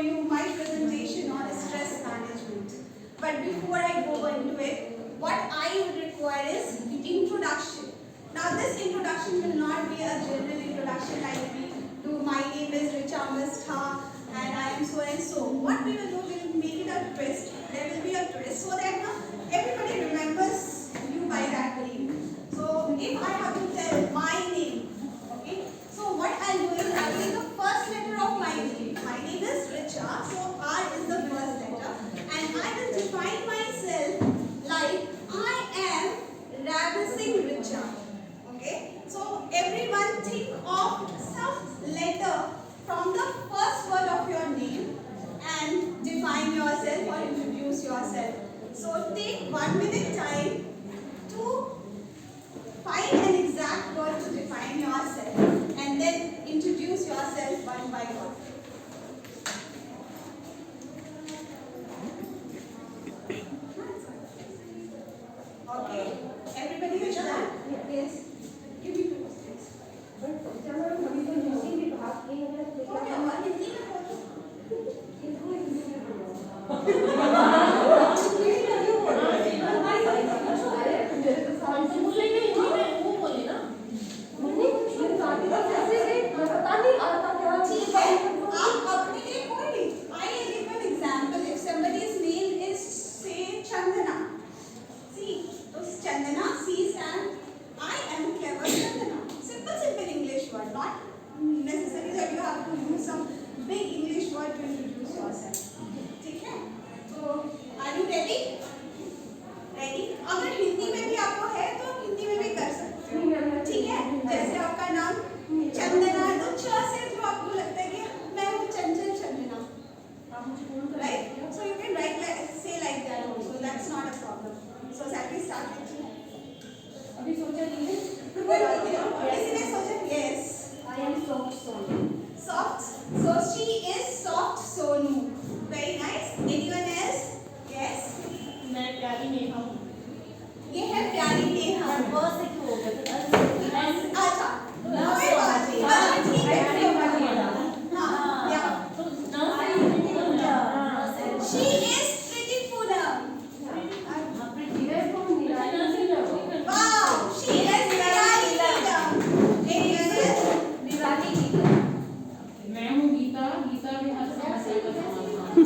you my presentation on stress management. But before I go into it, what I would require is introduction. Now this introduction will not be a general introduction like we do. My name is Richa Mistha and I am so and so. What we will do, we will make it a twist. There will be a twist so that everybody remembers you by that name. So if I have to tell my name, okay, so what I will do is I will take the first letter of my name. My name is Richa, so R is the first letter, and I will define myself like I am ravishing Richa. Okay, so everyone think of some letter from the first word of your name and define yourself or introduce yourself. So take 1 minute time to find an exact word to define yourself and then introduce yourself one by one. Okay, everybody is done? Yes. Give me 2 minutes.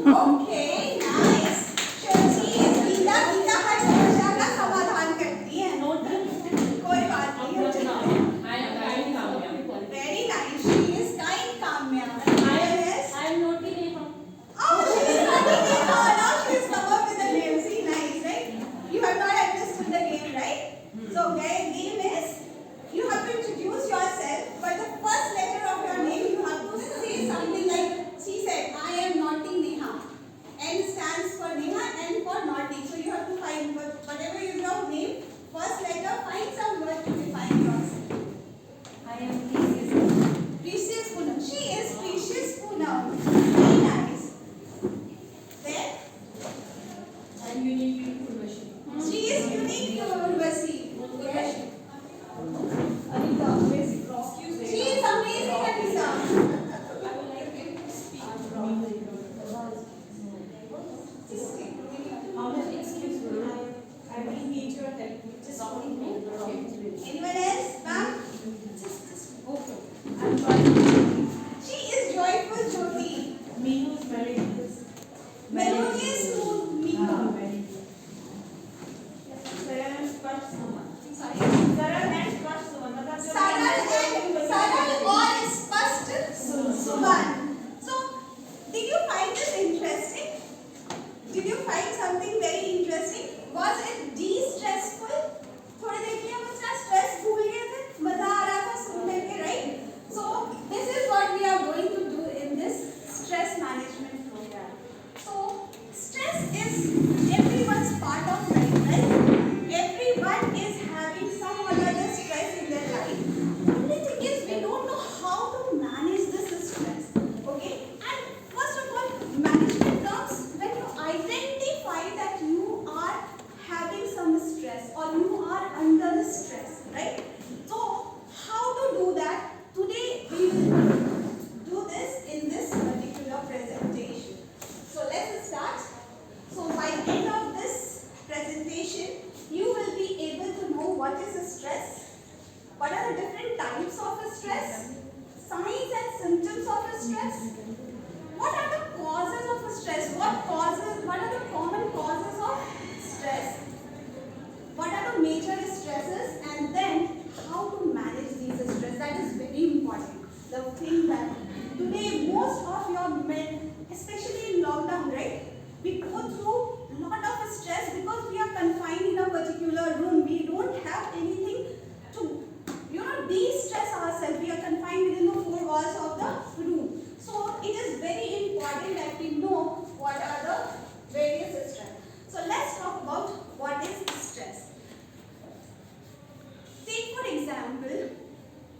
Okay, nice. She is Geeta. Geeta हर समस्या का समाधान करती है. कोई बात नहीं. Very nice. She is kind Kamya. I am naughty Neha. Oh, she is naughty Neha. Now she is come up with the name. See, nice, right? You have not understood the game, right? So, game is you have to introduce yourself, but the first letter of your name you have to say something like. She said, I am naughty Neha. N stands for Neha, N for naughty. So you have to find whatever is your name, first letter, find some word to define yourself. I am Precious Poonam. Precious Poonam. She is Precious Poonam. Very nice. Then? I am Unique Urvashi. She is Unique Urvashi. Yes. Anita, amazing. She is amazing Anita. Anyone else? Ma'am? She is Joyful Jyoti. Meenu is Melodious. Melodious to Meenu. Saral and Sparsh Suman. Sorry? Saral and Sparsh Suman. Saral or Sparsh Suman. So, did you find this interesting? Did you find something very interesting? Was it de-stressful? थोड़ी देर के लिए हम उसका stress भूल गए थे, मजा आ रहा था सुनने के, right? So this What are the different types of stress? Signs and symptoms of stress? What are the causes of stress? What are the common causes of stress? What are the major stresses? And then how to manage these stress? That is very important. The thing that today most of your men, especially in lockdown, right? We go through a lot of stress because we are confined in a particular room. We don't have anything to, de-stress ourselves. We are confined within the four walls of the room. So it is very important that we know what are the various stress. So let's talk about what is stress. Take for example,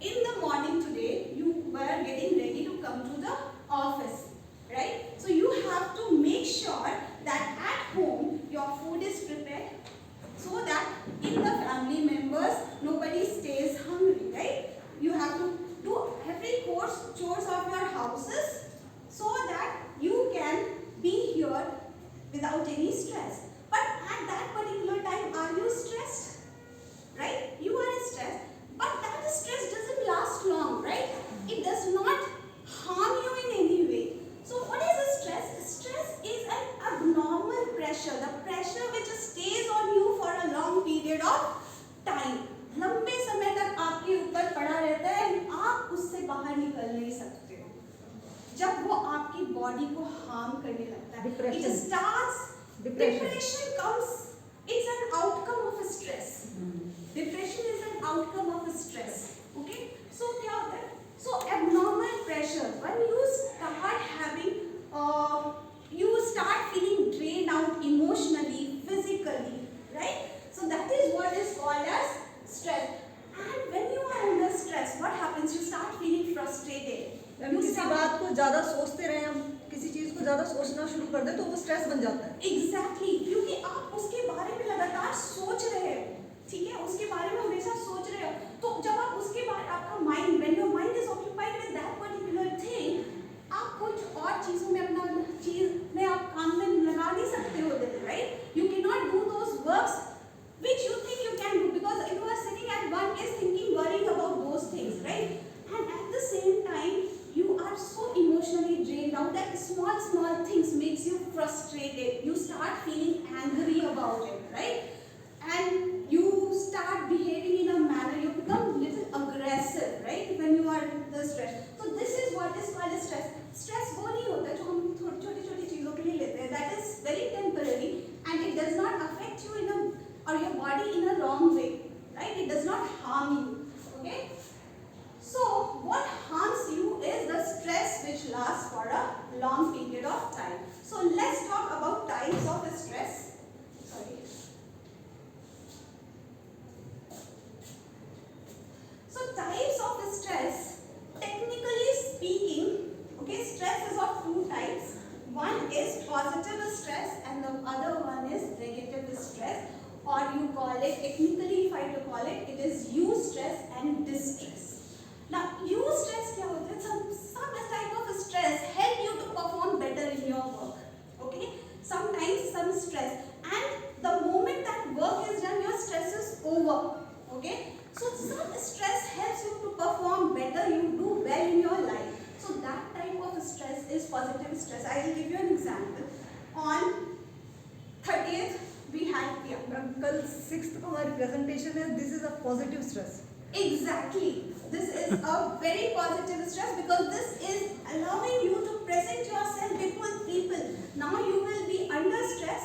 in the morning today, you were getting ready to come to the office, right? So you have to make sure that at home your food is prepared so that in the family members nobody stays hungry, right? You have to do every chores of your houses so that you can be here without any stress. But at that particular time, are you stressed? Right? You are stressed. But that stress doesn't last long, right? It does not harm you in any way. So what is stress? Stress is an abnormal pressure. The pressure which stays on you for a long period of time. लंबे समय तक आपके ऊपर पड़ा रहता है, आप उससे बाहर निकल नहीं सकते हो. जब वो आपकी बॉडी को हार्म करने लगता है, it starts. Depression comes. It's an outcome of stress. Depression is an outcome of stress. Okay? So क्या होता है? So abnormal pressure. When you start having, you start feeling drained out emotionally, physically, right? So that is what is called as stress. And when you are under stress, what happens? You start feeling frustrated. किसी बात को ज़्यादा सोचते रहे, हम किसी चीज़ को ज़्यादा सोचना शुरू कर दें तो वो स्ट्रेस बन जाता है. Exactly, क्योंकि आप उसके बारे में लगातार सोच रहे हो, ठीक है? उसके बारे में हमेशा सोच रहे हो. तो जब आप उसके बारे आपका mind, when your mind is occupied with that particular thing, आप कुछ और चीज़ों में अपना चीज़ में आप काम में लगा नहीं सकते हो, right? You cannot do those works which you think you can do because you are sitting at one place thinking, worrying about those things, right? And at the same time, you are so emotionally drained out that small things makes you frustrated. You start feeling angry about it, right? And you start behaving in a manner, you become little aggressive, right? When you are in the stress. So this is what is called stress. Stress वो नहीं होता जो हम छोटी चीज़ों के लिए लेते हैं. That is very temporary and it does not affect you in a or your body in a wrong way, right? It does not harm you, okay? So what harms you is the stress which lasts for a long period of time. So let's talk about types of stress. Sorry. So types of stress, technically speaking, okay, stress is of two types. One is positive stress and the other one is negative stress, or you call it, technically if I to call it, it is eustress and distress. Now, eustress क्या होता है? Some type of stress help you to perform better in your work. Okay? Sometimes some stress, and the moment that work is done, your stress is over. Okay? So some stress helps you to perform better. You do well in your life. So that type of stress is positive stress. I will give you an example. On 30th, we had कल 6th को हमारी presentation है. This is a positive stress. Exactly. This is a very positive stress because this is allowing you to present yourself before people. Now you will be under stress,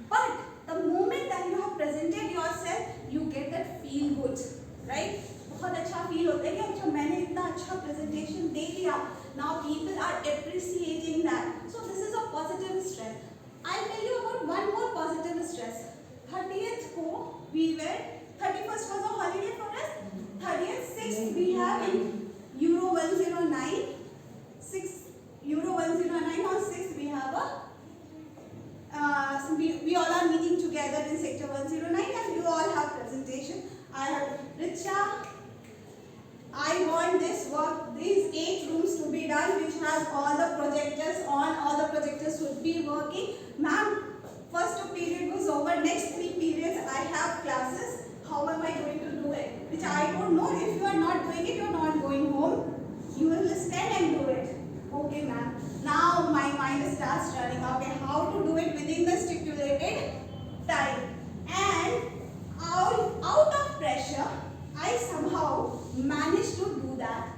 but the moment that you have presented yourself, you get that feel good, right? बहुत अच्छा feel होता है कि अच्छा मैंने इतना अच्छा presentation दे दिया. Now people are appreciating that. So this is a positive stress. I'll tell you about one more positive stress. 30th को we were 31st was a holiday for us. 30th, 6th we have in Euro 109. 6 Euro 109 on 6th we have a we all are meeting together in sector 109 and you all have presentation. I have Richa. I want this work, these 8 rooms to be done, which has all the projectors on. All the projectors should be working. Ma'am, first period was over. Next 3 periods I have classes. How am I going to do it? Richa, I don't know, if you are not doing it, you are not going home. You will stand and do it. Okay, ma'am. Now my mind starts running. Okay, how to do it within the stipulated time. And out of pressure, I somehow managed to do that,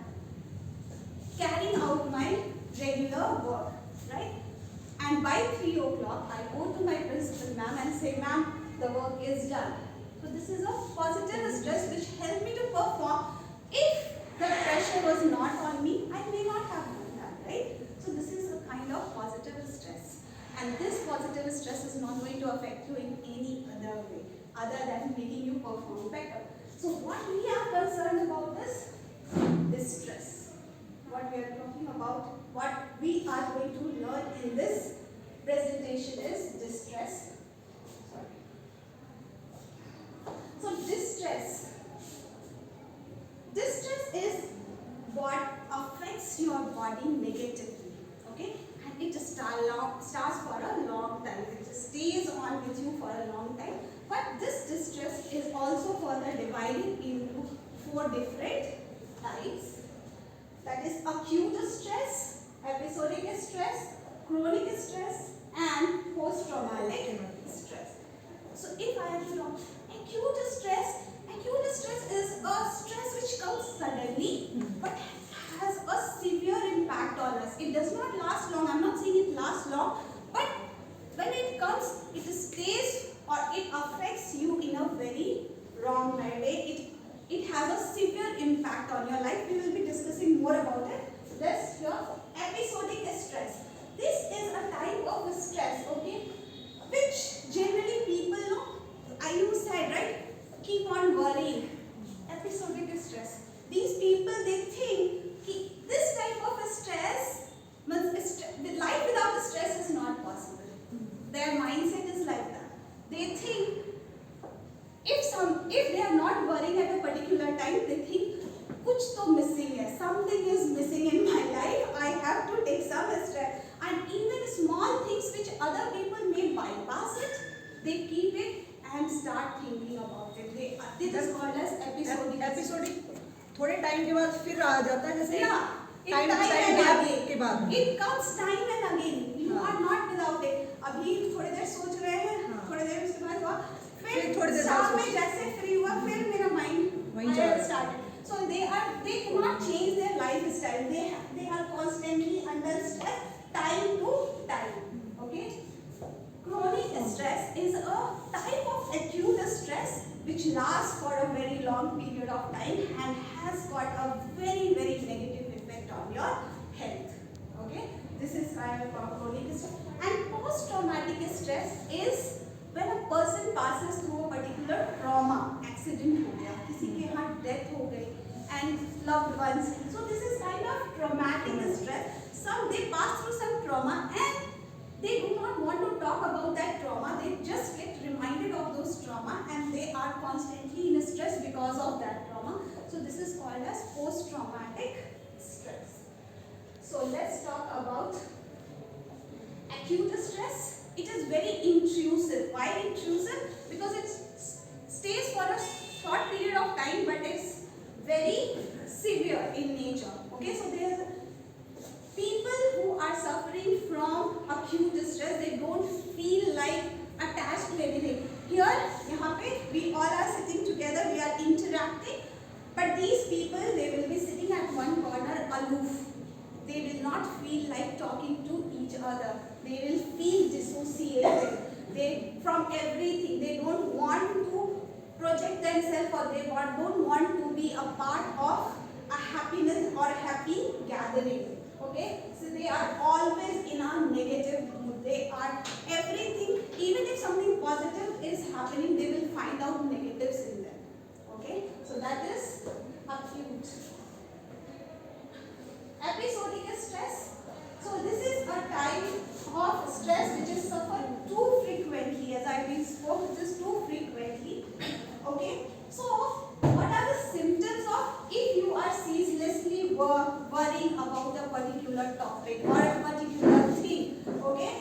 carrying out my regular work, right? And by 3 o'clock, I go to my principal ma'am and say, ma'am, the work is done. So this is a positive stress which helped me to perform. If the pressure was not on me, I may not have done that, right? So this is a kind of positive stress. And this positive stress is not going to affect you in any other way, other than making you perform better. So what we are concerned about is distress. What we are talking about, what we are going to learn in this presentation is distress. So distress is what affects your body negatively, okay? And it starts for a long time. It just stays on with you for a long time. But this distress is also further divided into 4 different types. That is acute stress, episodic stress, chronic stress, and post-traumatic stress. So if I am to talk acute stress is a stress which comes suddenly but has a severe impact on us. It does not last long. I'm not saying it lasts long, but when it comes, it stays or it affects you in a very wrong way. It has a severe impact on your life. We will be discussing more about it. Let's hear episodic stress. This is a type of stress, okay, which generally people know. You said, right? Keep on worrying. Episodic stress. These people, they think this type of stress, life without stress is not possible. Their mindset is like that. They think if they are not worrying at a particular time, they think kuch to missing hai, something is missing in my life. I have to take some stress. And even small things which other people may bypass it, they keep it and start thinking about it. This is called as episodic. थोड़े time के बाद फिर आ जाता है, जैसे time के बाद it comes time and again. You are not without it. अभी थोड़ी देर सोच रहे हैं, थोड़ी देर उसके बाद हुआ, फिर थोड़ी देर शाम में जैसे फ्री हुआ, फिर मेरा mind started. So they cannot change their lifestyle. They are constantly under stress, time to time. Okay. Chronic stress is a type of acute stress which lasts for a very long period of time and has got a very, very negative effect on your health. Okay, this is chronic stress. And post-traumatic stress is when a person passes through a particular trauma, accident हो गया, किसी के यहाँ death हो गई, and loved ones. So this is kind of traumatic stress. They pass through some trauma and they do not want to talk about that trauma. They just get reminded of those trauma and they are constantly in stress because of that trauma. So this is called as post-traumatic stress. So let's talk about acute stress. It is very intrusive. Why intrusive? Because it stays for a short period of time, but it's very severe in nature. Okay, so there's people who are suffering from acute stress. They don't feel like attached to anything. Here, यहाँ पे we all are sitting together. We are interacting, but these people, they will be sitting at one corner aloof. They will not feel like talking to each other. They will feel dissociated. From everything. They don't want to project themselves, or they don't want to be a part of a happiness or a happy gathering. Okay? So they are always in a negative mood. They are everything, even if something positive is happening, they will find out negatives in them. Okay? So that is acute. Episodic stress. So this is a type of stress which is suffered too frequently, as I spoke, it is too frequently. Okay? So what are the symptoms of if you are ceaselessly worrying about a particular topic or a particular thing? Okay?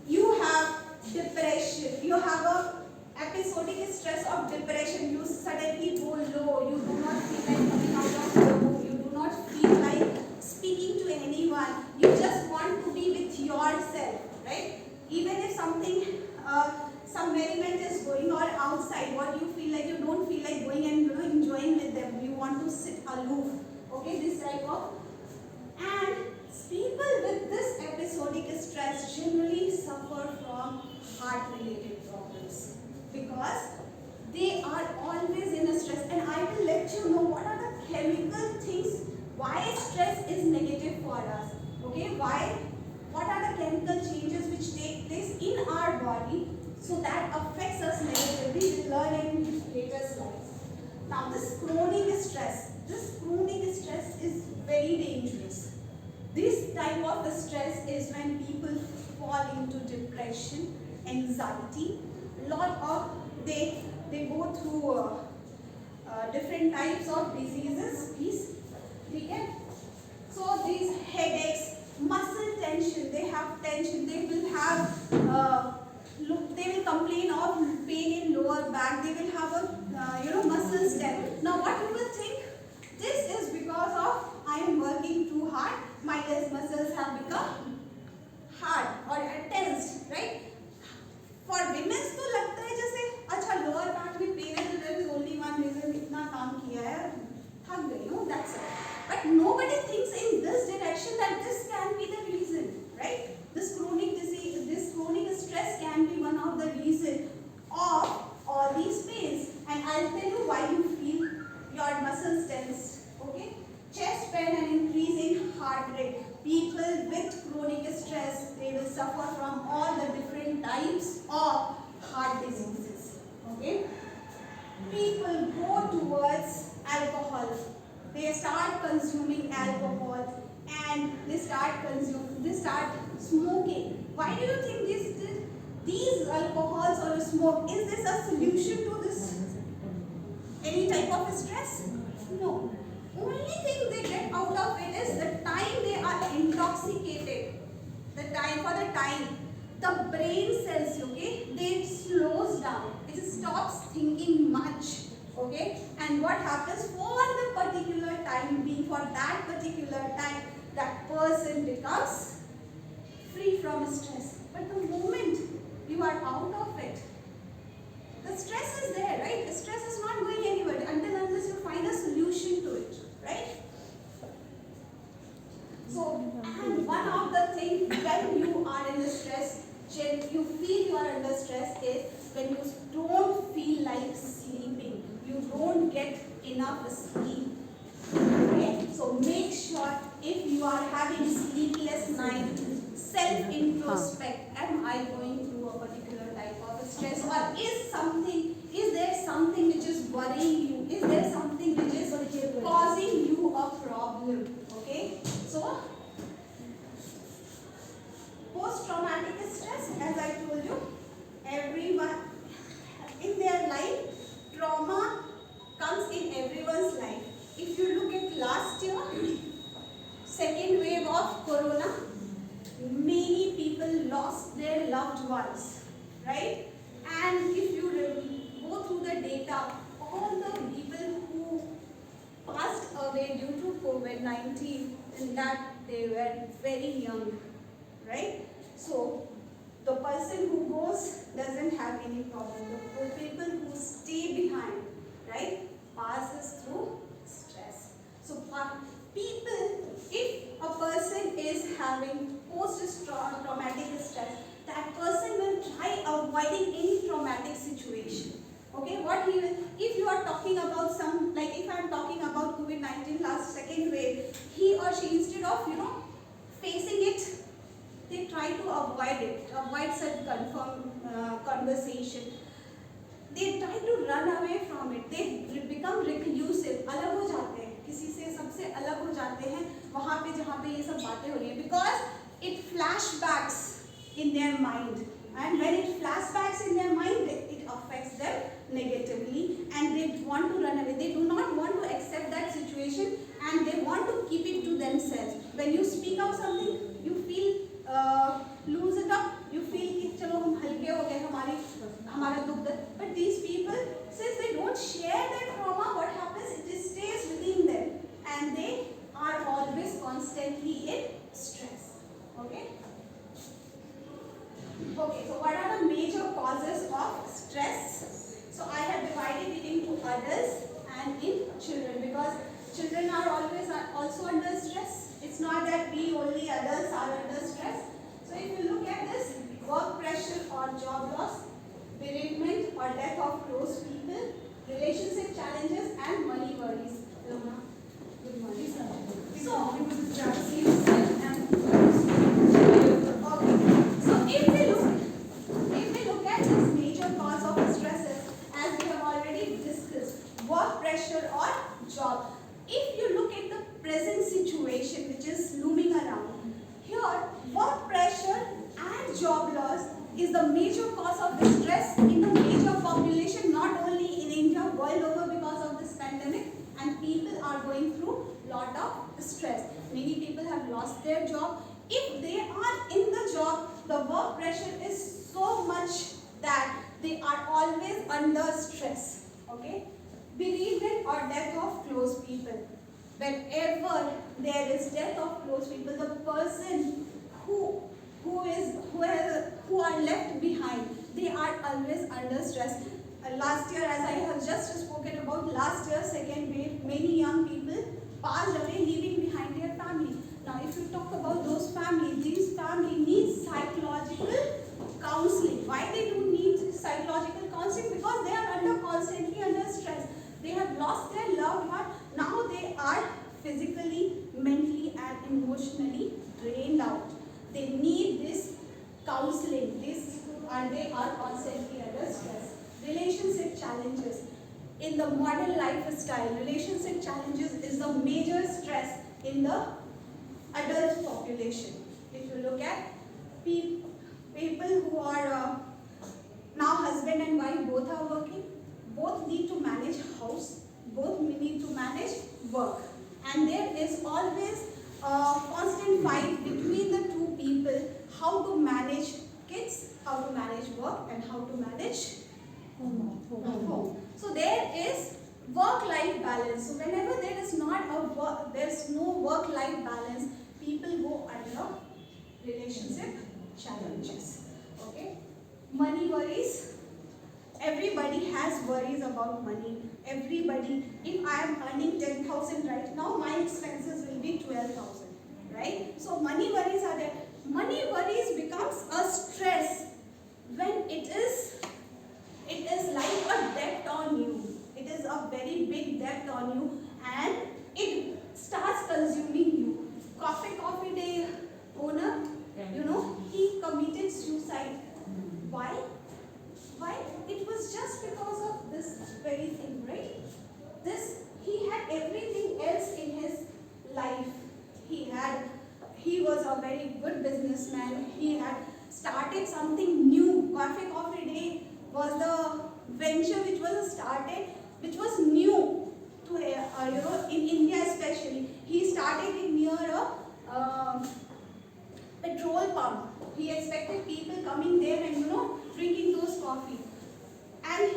You have depression. You have a episodic stress of depression. You suddenly suddenly go low, you do not feel like coming out of your room, you do not feel like speaking to anyone, you just want to be with yourself, right? Even if something, some merriment is going on outside, what you feel like, you don't feel like going and enjoying with them, you want to sit aloof, okay, this type of. And people with this episodic stress generally suffer from heart-related problems because they are always in a stress. And I will let you know what are the chemical things why stress is negative for us. Okay, why? What are the chemical changes which take place in our body so that affects us negatively? We'll learn in later slides. Now, this chronic stress is very dangerous. This type of stress is when people fall into depression, anxiety. Lot of they go through different types of diseases. Please, okay. So these headaches, muscle tension. They have tension. They will have they will complain of pain in lower back. They will have a muscles tense. Now, what you will think? This is because of I am working too hard. My muscles have become hard or tensed, right? For women तो लगता है जैसे अच्छा lower back में pain है तो there is only one reason इतना काम किया है थक गई हूँ, that's it. But nobody thinks in this direction that this can be the reason, right? This chronic disease, this chronic stress can be one of the reason of all these pains. And I'll tell you why you feel your muscles tense, okay? Chest pain and increase in heart rate. People with chronic stress, they will suffer from all the different types of heart diseases, okay? People go towards alcohol. They start consuming alcohol and they start smoking. Why do you think these alcohols or smoke, is this a solution to this any type of stress? No. Only thing they get out of it is the time they are intoxicated. The brain cells, okay, they slows down. It stops thinking much, okay. And what happens for the particular time being, for that particular time, that person becomes free from stress. But the moment you are out of it, the stress is there, right? The stress is not going anywhere unless you find a solution to it, right? So, and one of the things when you are in stress, you feel you are under stress is when you don't feel like sleeping. You don't get enough sleep. Okay? So make sure if you are having sleepless night, self-introspect. Am I going through a particular type of stress, or is there something which is worrying you? Is there something which is causing you a problem? Okay? So post-traumatic stress, as I told you, everyone in their life, trauma comes in everyone's life. If you look at last year, second wave of corona, many people lost their loved ones, right? And if you go through the data, all the people who passed away due to COVID-19, in that they were very young, right? So the person who goes doesn't have any problem. The people who stay behind, right, passes through stress. So people, if a person is having post-traumatic stress, that person will try avoiding any traumatic situation. Okay, what he will, if you are talking about some, like if I am talking about COVID-19 last second wave, he or she, instead of, facing it, they try to avoid such conversation. They try to run away from it. They become reclusive, अलग हो जाते हैं, किसी से सबसे अलग हो जाते हैं वहाँ पे जहाँ पे ये सब बातें हो रही हैं, because it flashbacks in their mind, and when it flashbacks in their mind, it affects them negatively, and they want to run away. They do not want to accept that situation, and they want to keep it to themselves. When you speak out something, you feel lose it up. You feel कि चलो हम हल्के हो गए, हमारा दुख दर्द. But these people, since they don't share their children are always also under stress. It's not that we only adults are under stress. So if you look at this, work pressure or job loss, bereavement or death of close people, relationship challenges and money worries. Luna, good morning. If we look at this major cause of stresses, as we have already discussed, work pressure or job. If you look at the present situation which is looming around, here work pressure and job loss is the major cause of the stress in the major population, not only in India, world over, because of this pandemic, and people are going through lot of stress. Many people have lost their job. If they are in the job, the work pressure is so much that they are always under stress. Okay? Bereavement or death of close people. Whenever there is death of close people, the person who are left behind, they are always under stress. Last year, as I have just spoken about, last year, second wave, many young people passed away, leaving behind their family. Now, if you talk about those families, these families need psychological counseling. Why they do need psychological counseling? Because they are constantly under stress. They have lost their loved one. Now they are physically, mentally, and emotionally drained out. They need this counseling. And they are constantly under stress. Relationship challenges. In the modern lifestyle, relationship challenges is the major stress in the adult population. If you look at people who are now husband and wife both are working, both need to manage house, both need to manage work, and there is always a constant fight between the two people, how to manage kids, how to manage work, and how to manage home. So there is work-life balance. So whenever there is no work-life balance, people go under relationship challenges. Okay, money worries. Everybody has worries about money. Everybody. If I am earning 10,000 right now, my expenses will be 12,000. Right? So money worries are there. Money worries becomes a stress when it is like a debt on you. It is a very big debt on you, and it starts consuming you. Coffee Day owner, he committed suicide. Why? It was just because of this very thing, right? He had everything else in his life. He was a very good businessman. He had started something new. Coffee Day was the venture which was started, which was new to in India especially. He started it near a petrol pump. He expected people coming there and drinking those coffee. And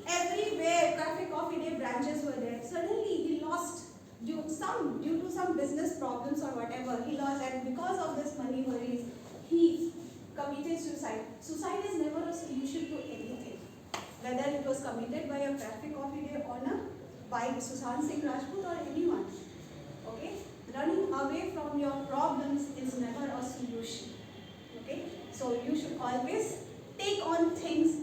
everywhere Coffee Day branches were there. Suddenly he lost due to some business problems or whatever. He lost, and because of this money worries, he committed suicide. Suicide is never a solution to anything. Whether it was committed by a Coffee Day owner, by Sushant Singh Rajput, or anyone. Okay? Running away from your problems is never a solution. Okay? So you should always take on things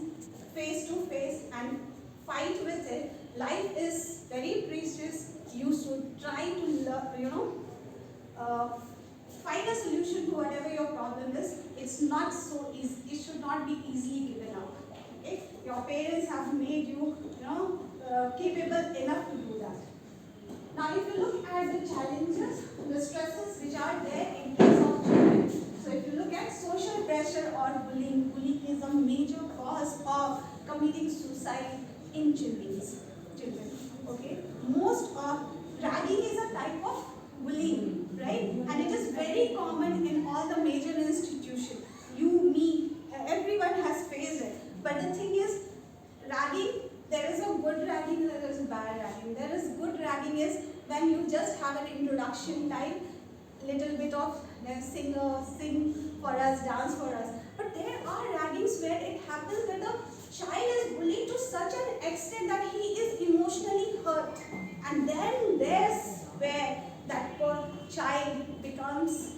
face to face and fight with it. Life is very precious. You should try to find a solution to whatever your problem is. It's not so easy. It should not be easily given up. Okay? Your parents have made you, capable enough to do that. Now, if you look at the challenges, the stresses which are there in case of children. So, if you look at social pressure or bullying is a major cause of committing suicide in children. Okay, most of ragging is a type of bullying, right? And it is very common in all the major institutions. You, me, everyone has faced it. But the thing is, ragging, there is a good ragging, there is a bad ragging. There is good ragging is when you just have an introduction type, little bit of sing for us, dance for us. But there are raggings where it happens that the child is bullied to such an extent that he is emotionally hurt. And then becomes,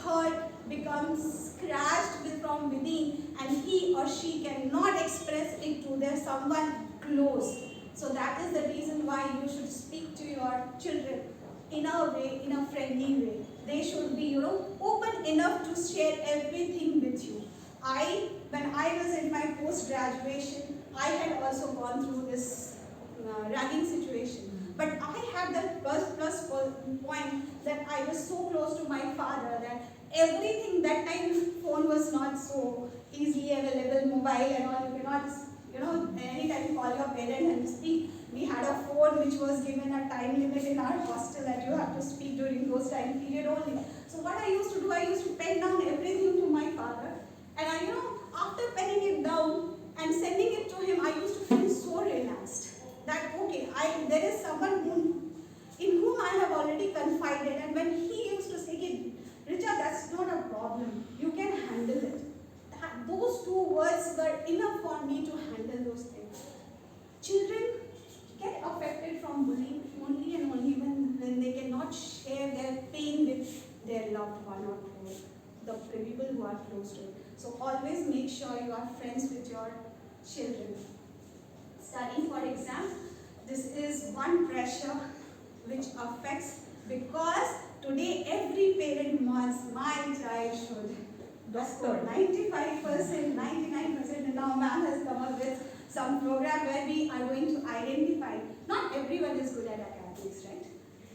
hurt, becomes scratched from within, and he or she cannot express it to their someone close. So that is the reason why you should speak to your children in a way, in a friendly way. They should be, open enough to share everything with you. When I was in my post-graduation, I had also gone through this ragging situation. But I had that plus point that I was so close to my father that everything, that time phone was not so easily available, mobile and all, you cannot, anytime call your parent and speak. We had a phone which was given a time limit in our hostel that you have to speak during those time period only. So what I used to do, I used to pen down everything to my father, and after penning it down and sending it to him, I used to feel so relaxed that okay, there is someone in whom I have already confided, and when he used to say, Richa, that's not a problem, you can handle it. Those two words were enough for me to handle those things. Children get affected from bullying only and only when they cannot share their pain with their loved one or the people who are close to it. So always make sure you are friends with your children. Studying for exam, this is one pressure which affects, because today every parent wants my child should score 95%, 99%, and now ma'am has come up with some program where we are going to identify. Not everyone is good at academics, right?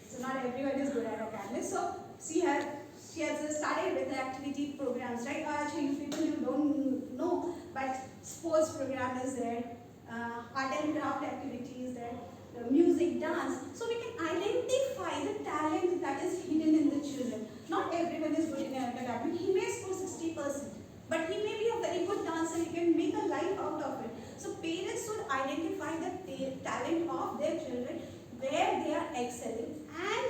So not everyone is good at academics. So she has started with the activity programs, right? Actually, you people you don't know, but sports program is there, art and craft activity is there, the music, dance. So we can identify the talent that is hidden in the children. Not everyone is good in academics. He may score 60%, but he may be a very good dancer. He can make a life out of it. So parents should identify the talent of their children, where they are excelling, and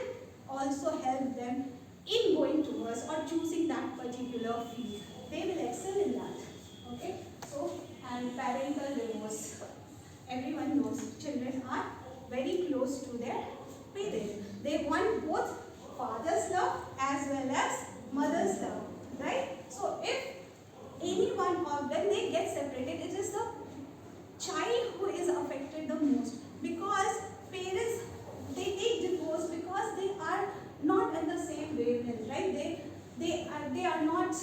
also help them in going towards or choosing that particular field. They will excel in that. Okay? So, and parental divorce. Everyone knows children are very close to their parents. They want both father's love as well as mother's love. Right? So, if anyone or when they get separated, it is the child who is affected the most, because parents, they take divorce because they are not in the same wavelength, right? They are not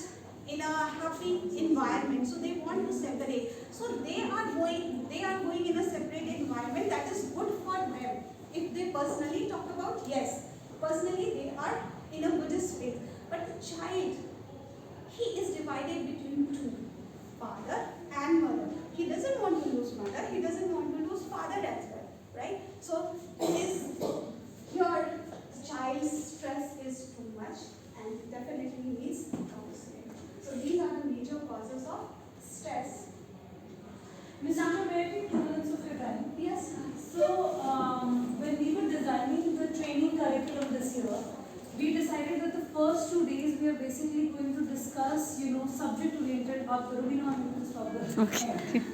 in a happy environment, so they want to separate. So they are going in a separate environment that is good for them. If they personally talk about, yes, personally they are in a Buddhist faith, but the child, he is divided between two, father and mother. He doesn't want to lose mother, he doesn't want to lose father as well, right? So your child's stress is too much and definitely needs counseling. So these are the major causes of stress. Ms. Amber, may I take 2 minutes of your time? Yes. So, when we were designing the training curriculum this year, we decided that the first 2 days we are basically going to discuss, subject-oriented. Up, Rubina, I'm going to stop there. Okay.